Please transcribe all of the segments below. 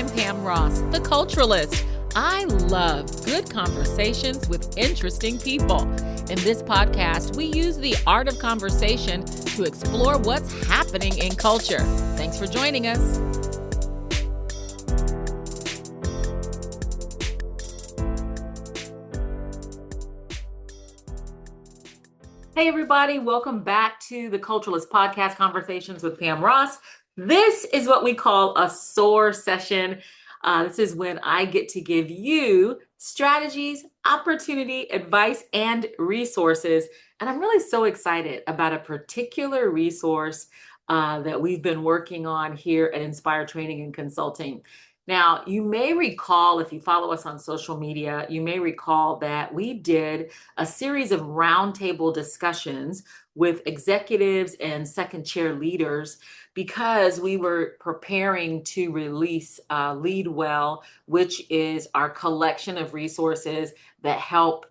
I'm Pam Ross, the Culturalist. I love good conversations with interesting people. In this podcast, we use the art of conversation to explore what's happening in culture. Thanks for joining us. Hey, everybody. Welcome back to the Culturalist Podcast, Conversations with Pam Ross. This is what we call a SOAR session. This is when I get to give you strategies, opportunity, advice, and resources. And I'm really so excited about a particular resource that we've been working on here at Inspire Training and Consulting. Now, you may recall, if you follow us on social media, you may recall that we did a series of roundtable discussions with executives and second chair leaders because we were preparing to release LeadWell, which is our collection of resources that help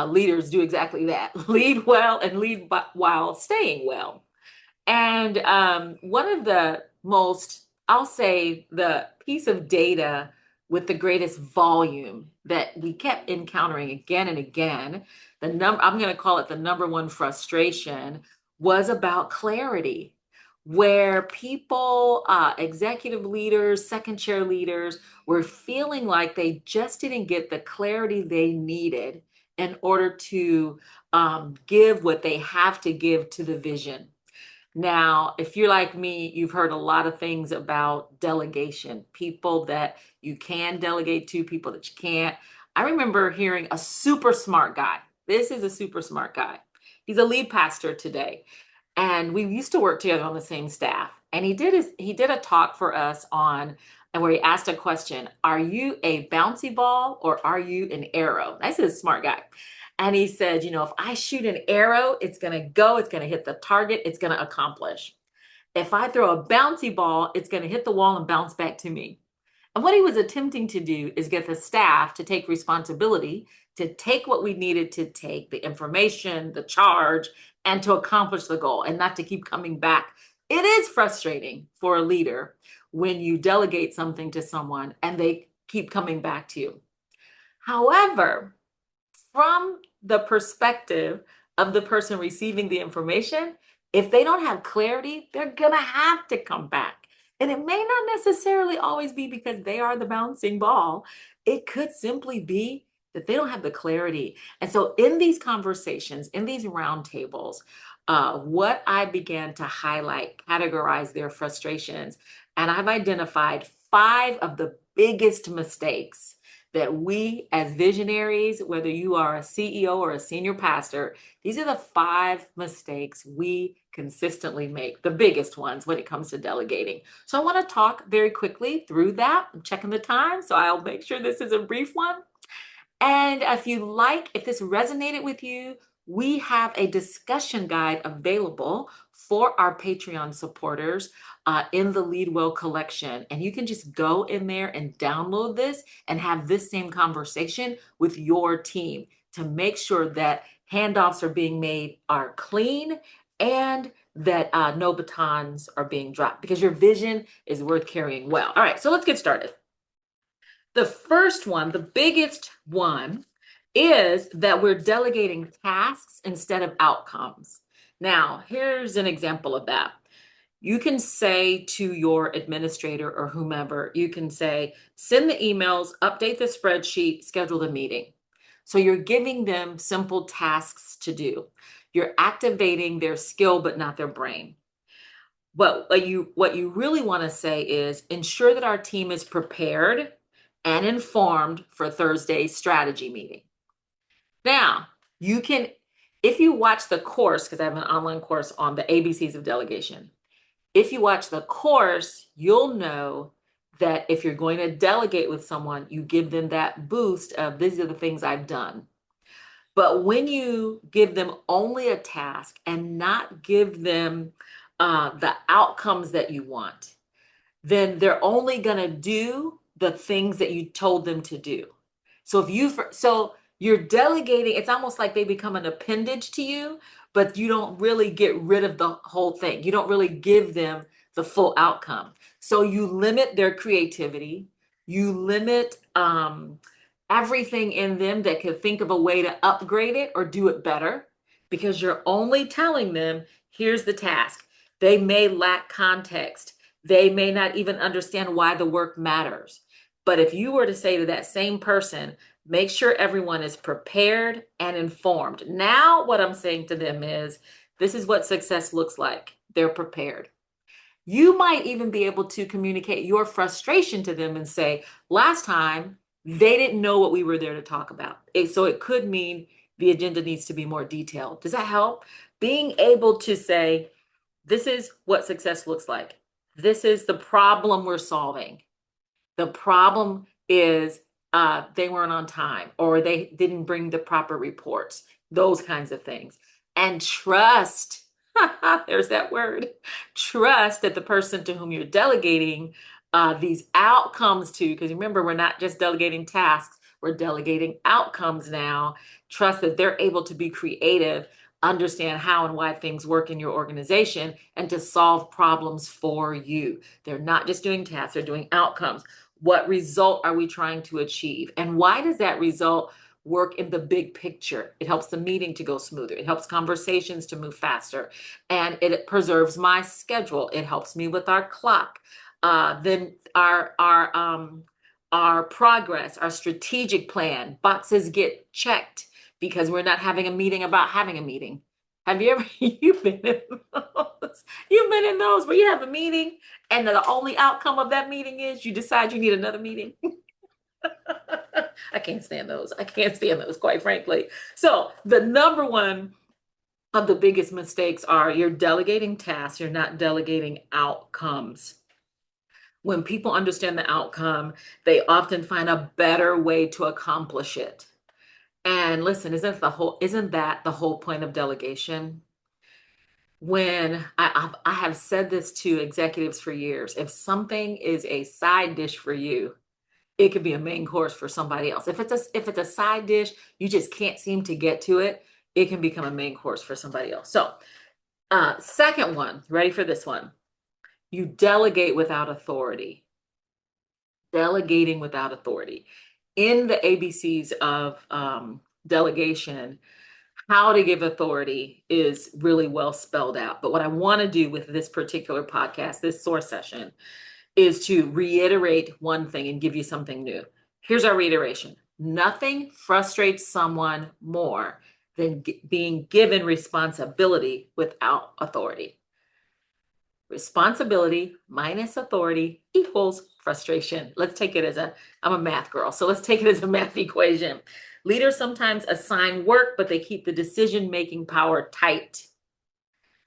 leaders do exactly that, lead well and lead while staying well. And one of the most, I'll say, the piece of data with the greatest volume that we kept encountering again and again, I'm going to call it the number one frustration, was about clarity, where people, executive leaders, second chair leaders, were feeling like they just didn't get the clarity they needed in order to give what they have to give to the vision. Now, if you're like me, you've heard a lot of things about delegation, people that you can delegate to, people that you can't. I remember hearing a super smart guy. This is a super smart guy. He's a lead pastor today. And we used to work together on the same staff. And he did a talk for us and where he asked a question, are you a bouncy ball or are you an arrow? This is a smart guy. And he said, if I shoot an arrow, it's going to go, it's going to hit the target, it's going to accomplish. If I throw a bouncy ball, it's going to hit the wall and bounce back to me. And what he was attempting to do is get the staff to take responsibility, to take what we needed to take, the information, the charge, and to accomplish the goal and not to keep coming back. It is frustrating for a leader when you delegate something to someone and they keep coming back to you. However, from the perspective of the person receiving the information, if they don't have clarity, they're going to have to come back. And it may not necessarily always be because they are the bouncing ball. It could simply be that they don't have the clarity. And so in these conversations, in these roundtables, what I began to highlight, categorize their frustrations, and I've identified 5 of the biggest mistakes that we as visionaries, whether you are a CEO or a senior pastor, these are the 5 mistakes we consistently make, the biggest ones when it comes to delegating. So I want to talk very quickly through that. I'm checking the time, so I'll make sure this is a brief one. And if this resonated with you, we have a discussion guide available for our Patreon supporters in the LeadWell collection. And you can just go in there and download this and have this same conversation with your team to make sure that handoffs are being made are clean and that no batons are being dropped, because your vision is worth carrying well. All right, so let's get started. The first one, the biggest one, is that we're delegating tasks instead of outcomes. Now, here's an example of that. You can say to your administrator or whomever, you can say, send the emails, update the spreadsheet, schedule the meeting. So you're giving them simple tasks to do. You're activating their skill, but not their brain. But what you really want to say is ensure that our team is prepared and informed for Thursday's strategy meeting. Now, you can, if you watch the course, because I have an online course on the ABCs of delegation. If you watch the course, you'll know that if you're going to delegate with someone, you give them that boost of these are the things I've done. But when you give them only a task and not give them the outcomes that you want, then they're only going to do the things that you told them to do. So you're delegating, it's almost like they become an appendage to you, but you don't really get rid of the whole thing. You don't really give them the full outcome. So you limit their creativity, You limit everything in them that could think of a way to upgrade it or do it better because you're only telling them, here's the task. They may lack context. They may not even understand why the work matters. But if you were to say to that same person, make sure everyone is prepared and informed. Now, what I'm saying to them is, this is what success looks like. They're prepared. You might even be able to communicate your frustration to them and say, last time they didn't know what we were there to talk about. So it could mean the agenda needs to be more detailed. Does that help? Being able to say, this is what success looks like. This is the problem we're solving. The problem is they weren't on time or they didn't bring the proper reports, those kinds of things. And trust, there's that word, trust that the person to whom you're delegating these outcomes to, because remember, we're not just delegating tasks, we're delegating outcomes now. Trust that they're able to be creative, understand how and why things work in your organization, and to solve problems for you. They're not just doing tasks, they're doing outcomes. What result are we trying to achieve? And why does that result work in the big picture? It helps the meeting to go smoother. It helps conversations to move faster. And it preserves my schedule. It helps me with our clock. Then our progress, our strategic plan, boxes get checked because we're not having a meeting about having a meeting. Have you ever, you've been in those, you've been in those where you have a meeting and the only outcome of that meeting is you decide you need another meeting. I can't stand those. I can't stand those, quite frankly. So the number one of the biggest mistakes are you're delegating tasks, you're not delegating outcomes. When people understand the outcome, they often find a better way to accomplish it. And listen, isn't that the whole point of delegation? When I have said this to executives for years, if something is a side dish for you, it could be a main course for somebody else. If it's a side dish, you just can't seem to get to it, it can become a main course for somebody else. So, second one, ready for this one? You delegate without authority. Delegating without authority. In the ABCs of delegation, how to give authority is really well spelled out. But what I want to do with this particular podcast, this SOAR session, is to reiterate one thing and give you something new. Here's our reiteration. Nothing frustrates someone more than being given responsibility without authority. Responsibility minus authority equals frustration. Let's take it as I'm a math girl, so let's take it as a math equation. Leaders sometimes assign work, but they keep the decision-making power tight.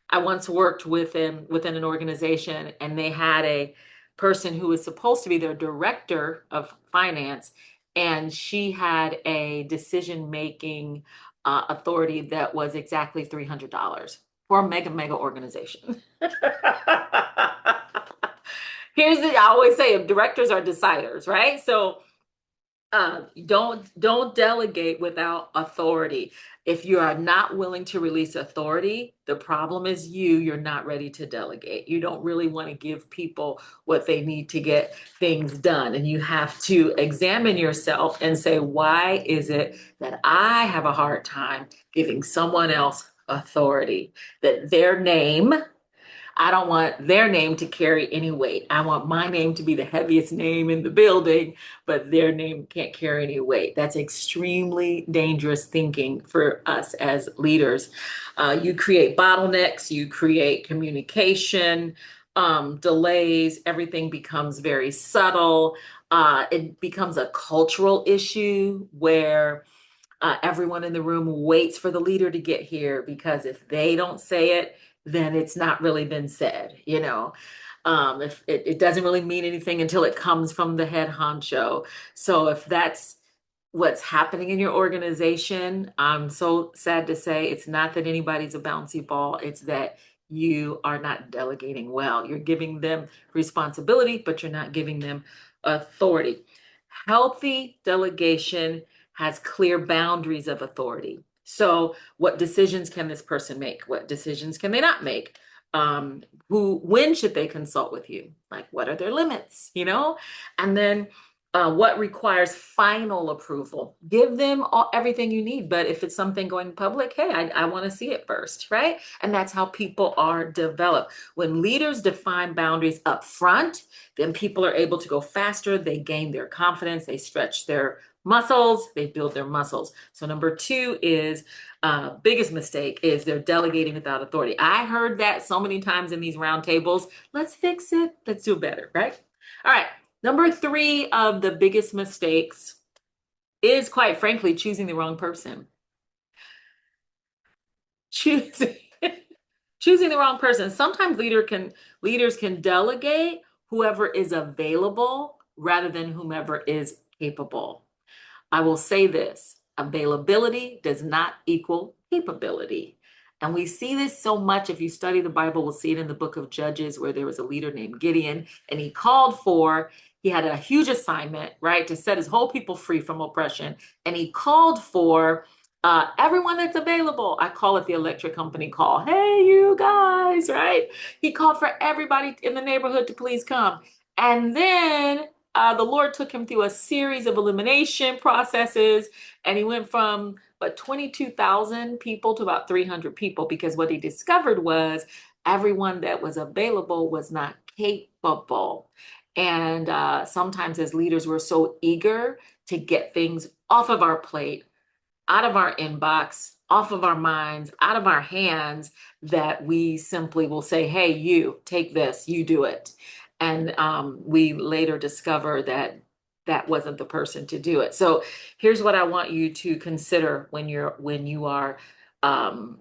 I once worked within an organization, and they had a person who was supposed to be their director of finance, and she had a decision-making authority that was exactly $300 for a mega organization. I always say, directors are deciders, right? So don't delegate without authority. If you are not willing to release authority, the problem is you're not ready to delegate. You don't really want to give people what they need to get things done. And you have to examine yourself and say, why is it that I have a hard time giving someone else authority? That their name, I don't want their name to carry any weight. I want my name to be the heaviest name in the building, but their name can't carry any weight. That's extremely dangerous thinking for us as leaders. You create bottlenecks, you create communication delays, everything becomes very subtle. It becomes a cultural issue where everyone in the room waits for the leader to get here because if they don't say it, then it's not really been said, if it doesn't really mean anything until it comes from the head honcho. So if that's what's happening in your organization, I'm so sad to say it's not that anybody's a bouncy ball. It's that you are not delegating well. You're giving them responsibility, but you're not giving them authority. Healthy delegation has clear boundaries of authority. So what decisions can this person make? What decisions can they not make? When should they consult with you? Like, what are their limits, And then What requires final approval? Give them everything you need. But if it's something going public, hey, I want to see it first, right? And that's how people are developed. When leaders define boundaries up front, then people are able to go faster. They gain their confidence. They stretch their muscles. They build their muscles. So number two is biggest mistake is they're delegating without authority. I heard that so many times in these roundtables. Let's fix it. Let's do better, right? All right. Number three of the biggest mistakes is, quite frankly, choosing the wrong person. Choosing choosing the wrong person. Sometimes leaders can delegate whoever is available rather than whomever is capable. I will say this, availability does not equal capability. And we see this so much. If you study the Bible, we'll see it in the book of Judges, where there was a leader named Gideon, and he had a huge assignment, right, to set his whole people free from oppression. And he called for everyone that's available. I call it the electric company call. Hey, you guys, right? He called for everybody in the neighborhood to please come. And then the Lord took him through a series of elimination processes, and he went from 22,000 people to about 300 people, because what he discovered was everyone that was available was not capable. And sometimes as leaders, we're so eager to get things off of our plate, out of our inbox, off of our minds, out of our hands, that we simply will say, hey, you take this, you do it. And we later discover that that wasn't the person to do it. So here's what I want you to consider when you are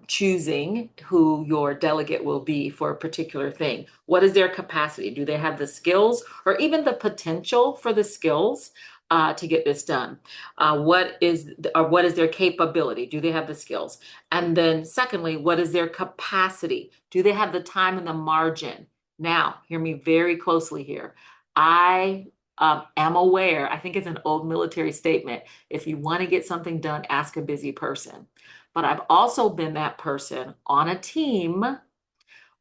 choosing who your delegate will be for a particular thing. What is their capacity? Do they have the skills or even the potential for the skills to get this done? What is their capability? Do they have the skills? And then secondly, what is their capacity? Do they have the time and the margin? Now, hear me very closely here. I am aware, I think it's an old military statement. If you want to get something done, ask a busy person. But I've also been that person on a team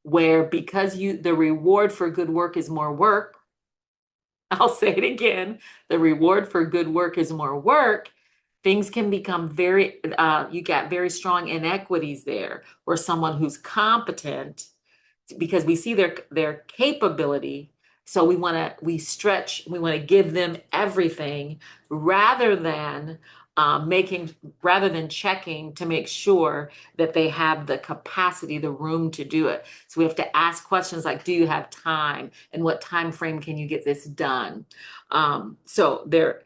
where, because the reward for good work is more work, I'll say it again, the reward for good work is more work. Things can become you got very strong inequities there, where someone who's competent, because we see their capability, so we want to give them everything, rather than rather than checking to make sure that they have the capacity, the room to do it. So we have to ask questions like, do you have time, and what time frame can you get this done? So their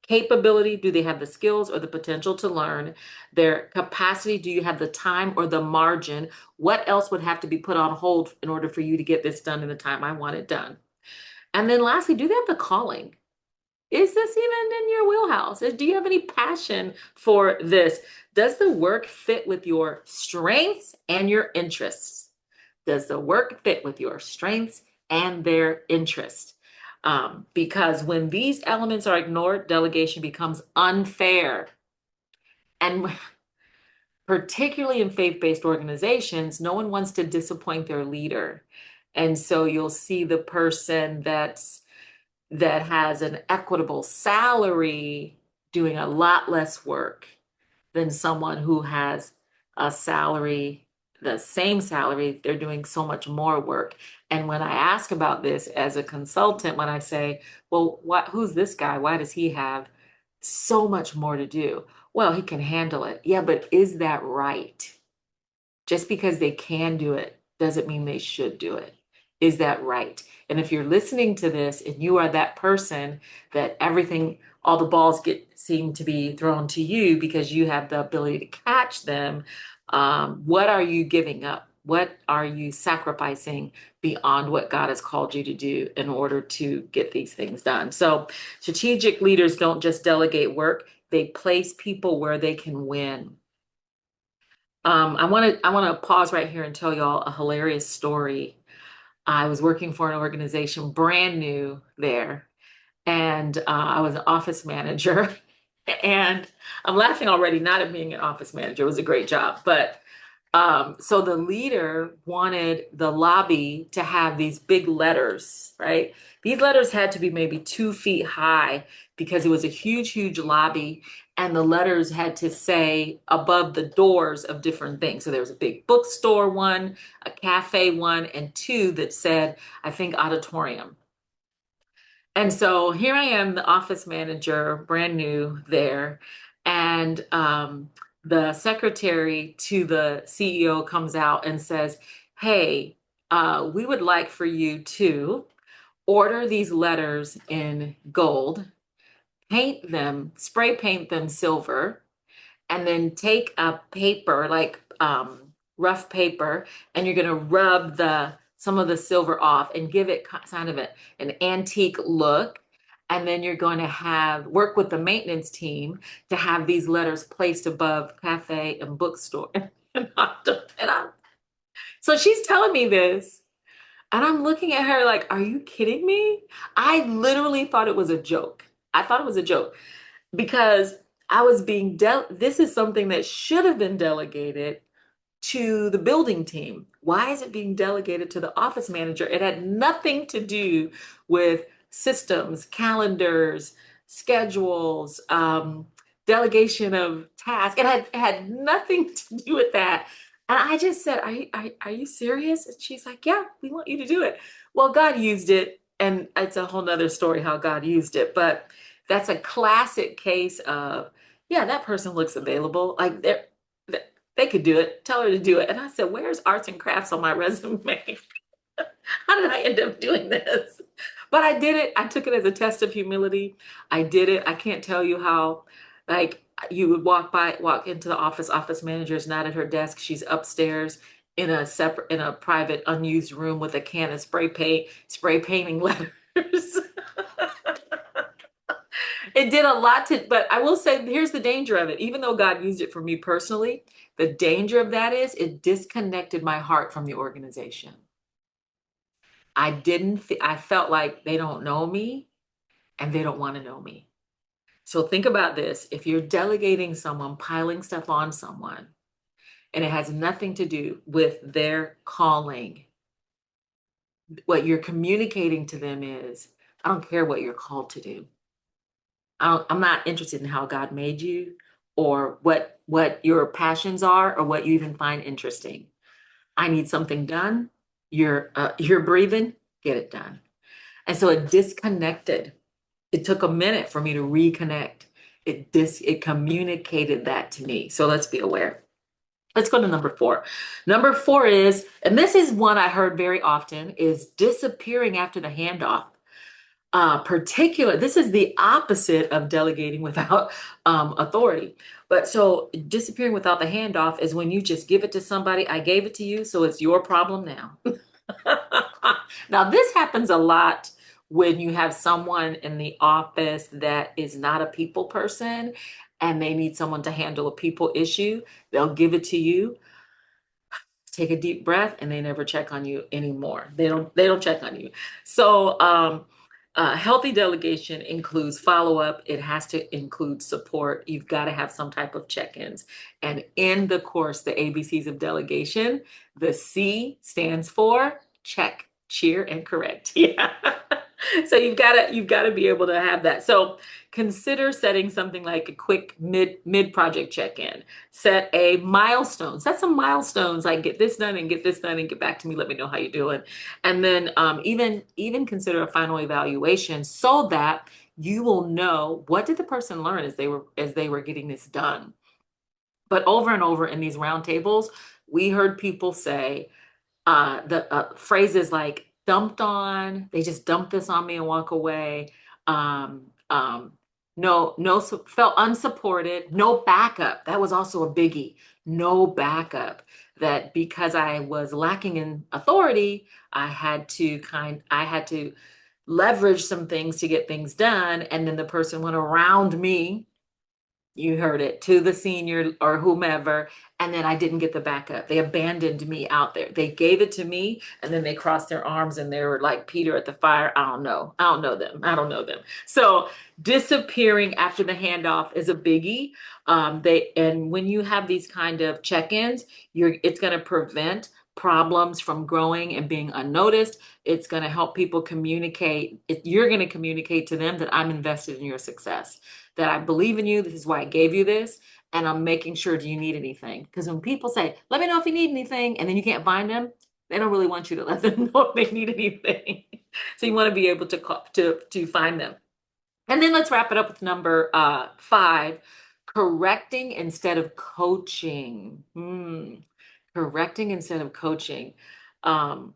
capability, do they have the skills or the potential to learn? Their capacity, do you have the time or the margin? What else would have to be put on hold in order for you to get this done in the time I want it done? And then lastly, do they have the calling? Is this even in your wheelhouse? Do you have any passion for this? Does the work fit with your strengths and your interests? Does the work fit with your strengths and their interests? Because when these elements are ignored, delegation becomes unfair. And particularly in faith-based organizations, no one wants to disappoint their leader. And so you'll see the person that has an equitable salary doing a lot less work than someone who has a salary, the same salary, they're doing so much more work. And when I ask about this as a consultant, when I say, well, who's this guy? Why does he have so much more to do? Well, he can handle it. Yeah, but is that right? Just because they can do it doesn't mean they should do it. Is that right? And if you're listening to this and you are that person that all the balls seem to be thrown to you because you have the ability to catch them, what are you giving up? What are you sacrificing beyond what God has called you to do in order to get these things done? So strategic leaders don't just delegate work, they place people where they can win. I want to pause right here and tell y'all a hilarious story. I was working for an organization brand new there, and I was an office manager. And I'm laughing already, not at being an office manager. It was a great job, but So the leader wanted the lobby to have these big letters, right? These letters had to be maybe 2 feet high because it was a huge, huge lobby, and the letters had to say above the doors of different things. So there was a big bookstore one, a cafe one, and two that said, I think, auditorium. And so here I am, the office manager, brand new there. And the secretary to the CEO comes out and says, Hey, we would like for you to order these letters in gold, paint them, spray paint them silver, and then take a paper like rough paper, and you're going to rub the some of the silver off and give it kind of an antique look. And then you're going to have work with the maintenance team to have these letters placed above cafe and bookstore. And so she's telling me this, and I'm looking at her like, are you kidding me? I literally thought it was a joke. I thought it was a joke because I was this is something that should have been delegated to the building team. Why is it being delegated to the office manager? It had nothing to do with systems, calendars, schedules, delegation of tasks. It had nothing to do with that. And I just said, are you serious? And she's like, yeah, we want you to do it. Well, God used it. And it's a whole nother story how God used it. But that's a classic case of, yeah, that person looks available. Like they could do it. Tell her to do it. And I said, where's arts and crafts on my resume? How did I end up doing this? But I did it. I took it as a test of humility. I did it. I can't tell you how, like, you would walk into the office manager is not at her desk. She's upstairs in a private, unused room with a can of spray paint, spray painting letters. It did a lot but I will say, here's the danger of it. Even though God used it for me personally, the danger of that is it disconnected my heart from the organization. I felt like they don't know me and they don't want to know me. So think about this. If you're delegating someone, piling stuff on someone, and it has nothing to do with their calling, what you're communicating to them is, I don't care what you're called to do. I'm not interested in how God made you or what your passions are or what you even find interesting. I need something done. You're breathing, get it done. And so it disconnected. It took a minute for me to reconnect. It communicated that to me. So let's be aware. Let's go to number 4. Number 4 is, and this is one I heard very often, is disappearing after the handoff. This is the opposite of delegating without authority. But so disappearing without the handoff is when you just give it to somebody. I gave it to you, so it's your problem now. Now, this happens a lot when you have someone in the office that is not a people person and they need someone to handle a people issue. They'll give it to you, take a deep breath, and they never check on you anymore. They don't check on you. So healthy delegation includes follow-up. It has to include support. You've got to have some type of check-ins. And in the course, the ABCs of delegation, the C stands for check, cheer, and correct. Yeah. So you've got to be able to have that. So consider setting something like a quick mid project check-in. Set a milestone. Set some milestones like get this done and get this done and get back to me. Let me know how you're doing. And then even consider a final evaluation so that you will know what did the person learn as they were getting this done. But over and over in these roundtables, we heard people say the phrases like dumped on, they just dumped this on me and walk away. Um, um, no, felt unsupported, no backup. That was also a biggie. No backup. That because I was lacking in authority, I had to leverage some things to get things done. And then the person went around me You heard it, to the senior or whomever, and then I didn't get the backup. They abandoned me out there. They gave it to me, and then they crossed their arms and they were like Peter at the fire. I don't know. I don't know them. I don't know them. So disappearing after the handoff is a biggie. And when you have these kind of check-ins, it's going to prevent problems from growing and being unnoticed. It's going to help people communicate. You're going to communicate to them that I'm invested in your success, that I believe in you. This is why I gave you this. And I'm making sure, do you need anything? Because when people say, let me know if you need anything, and then you can't find them, they don't really want you to let them know if they need anything. So you want to be able to find them. And then let's wrap it up with number 5, correcting instead of coaching. Correcting instead of coaching. Um,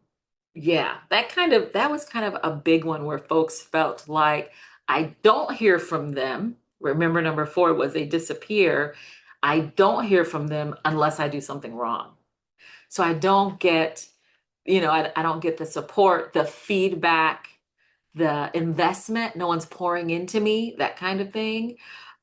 yeah, that was kind of a big one where folks felt like I don't hear from them. Remember, number 4 was they disappear. I don't hear from them unless I do something wrong. So I don't get, I don't get the support, the feedback, the investment. No one's pouring into me, that kind of thing.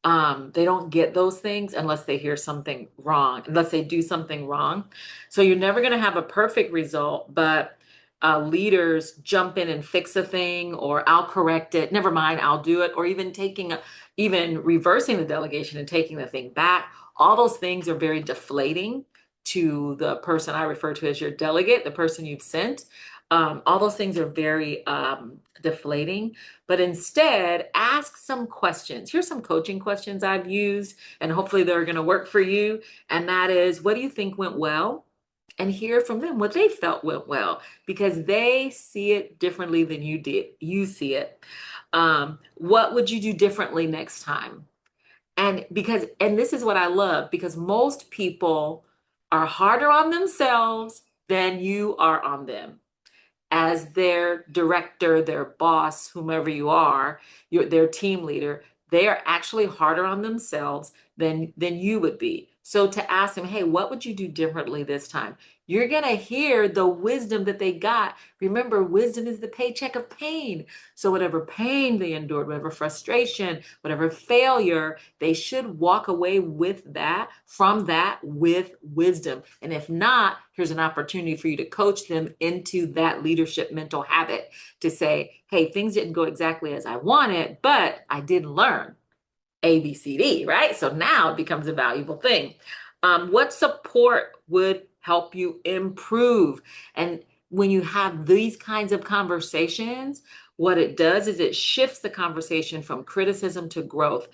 They don't get those things unless they hear something wrong, unless they do something wrong. So you're never going to have a perfect result, but leaders jump in and fix a thing, or I'll correct it. Never mind, I'll do it. Or even reversing the delegation and taking the thing back. All those things are very deflating to the person I refer to as your delegate, the person you've sent. All those things are very deflating, but instead ask some questions. Here's some coaching questions I've used, and hopefully they're going to work for you. And that is, what do you think went well? And hear from them what they felt went well, because they see it differently than you did. You see it. What would you do differently next time? And this is what I love, because most people are harder on themselves than you are on them. As their director, their boss, whomever you are, their team leader, they are actually harder on themselves than you would be. So to ask them, hey, what would you do differently this time? You're going to hear the wisdom that they got. Remember, wisdom is the paycheck of pain. So whatever pain they endured, whatever frustration, whatever failure, they should walk away with that, from that, with wisdom. And if not, here's an opportunity for you to coach them into that leadership mental habit to say, hey, things didn't go exactly as I wanted, but I did learn A, B, C, D, right? So now it becomes a valuable thing. What support would help you improve? And when you have these kinds of conversations, what it does is it shifts the conversation from criticism to growth.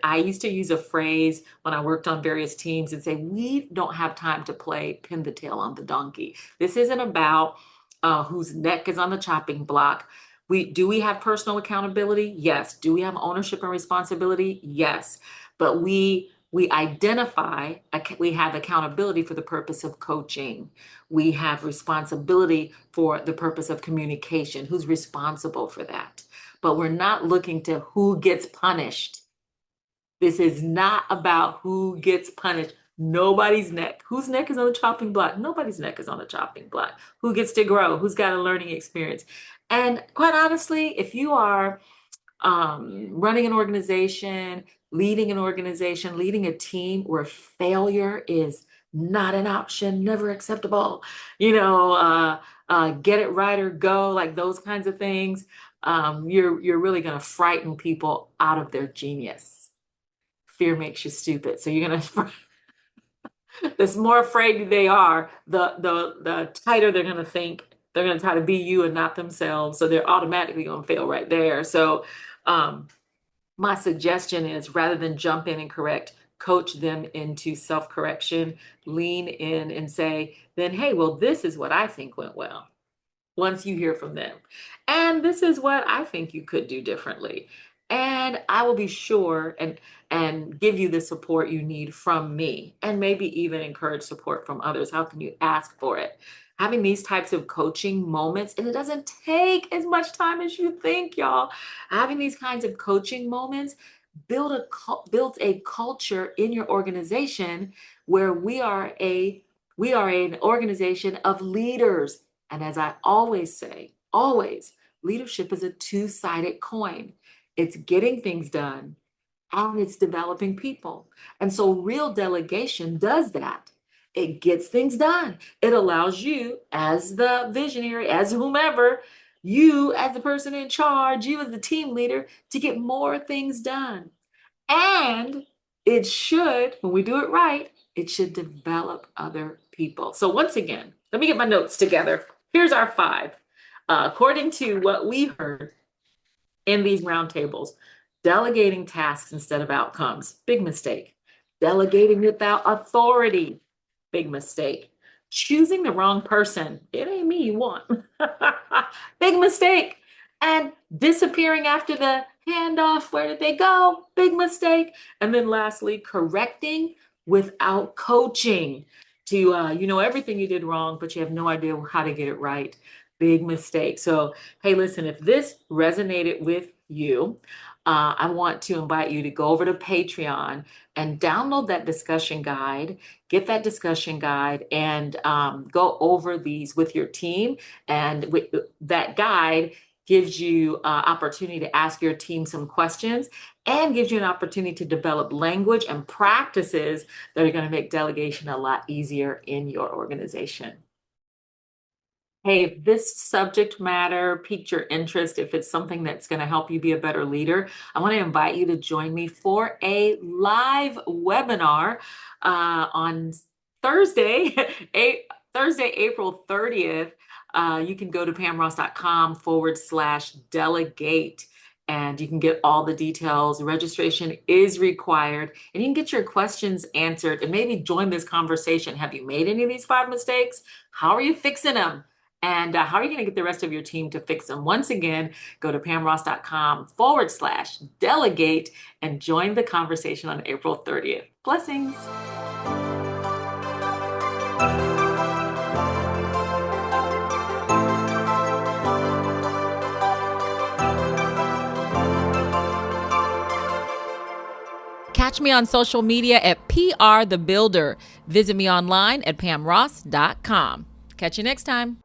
I used to use a phrase when I worked on various teams and say, we don't have time to play pin the tail on the donkey. This isn't about whose neck is on the chopping block. Do we have personal accountability? Yes. Do we have ownership and responsibility? Yes. But we identify, we have accountability for the purpose of coaching. We have responsibility for the purpose of communication. Who's responsible for that? But we're not looking to who gets punished. This is not about who gets punished. Nobody's neck. Whose neck is on the chopping block? Nobody's neck is on the chopping block. Who gets to grow? Who's got a learning experience? And quite honestly, if you are running an organization, leading a team where failure is not an option, never acceptable, get it right or go, like those kinds of things, you're really going to frighten people out of their genius. Fear makes you stupid. So you're going to, the more afraid they are, the tighter they're going to think. They're going to try to be you and not themselves. So they're automatically going to fail right there. So, my suggestion is, rather than jump in and correct, coach them into self-correction, lean in and say, then, hey, well, this is what I think went well, once you hear from them. And this is what I think you could do differently. And I will be sure and give you the support you need from me, and maybe even encourage support from others. How can you ask for it? Having these types of coaching moments, and it doesn't take as much time as you think, y'all. Having these kinds of coaching moments builds a culture in your organization where we are an organization of leaders. And as I always say, always, leadership is a two-sided coin. It's getting things done, and it's developing people. And so real delegation does that. It gets things done. It allows you as the visionary, as whomever, you as the person in charge, you as the team leader, to get more things done. And it should, when we do it right, it should develop other people. So once again, let me get my notes together. Here's our five. According to what we heard in these roundtables, delegating tasks instead of outcomes, big mistake. Delegating without authority, big mistake. Choosing the wrong person, it ain't me you want. Big mistake. And disappearing after the handoff, where did they go? Big mistake. And then lastly, correcting without coaching. To you know everything you did wrong, but you have no idea how to get it right. Big mistake. So hey, listen, if this resonated with you, I want to invite you to go over to Patreon and download that discussion guide, get that discussion guide, and go over these with your team. And with that guide gives you opportunity to ask your team some questions and gives you an opportunity to develop language and practices that are going to make delegation a lot easier in your organization. Hey, if this subject matter piqued your interest, if it's something that's going to help you be a better leader, I want to invite you to join me for a live webinar on Thursday, Thursday, April 30th. You can go to pamross.com/delegate and you can get all the details. Registration is required and you can get your questions answered and maybe join this conversation. Have you made any of these five mistakes? How are you fixing them? And how are you going to get the rest of your team to fix them? Once again, go to pamross.com/delegate and join the conversation on April 30th. Blessings. Catch me on social media at PR The Builder. Visit me online at pamross.com. Catch you next time.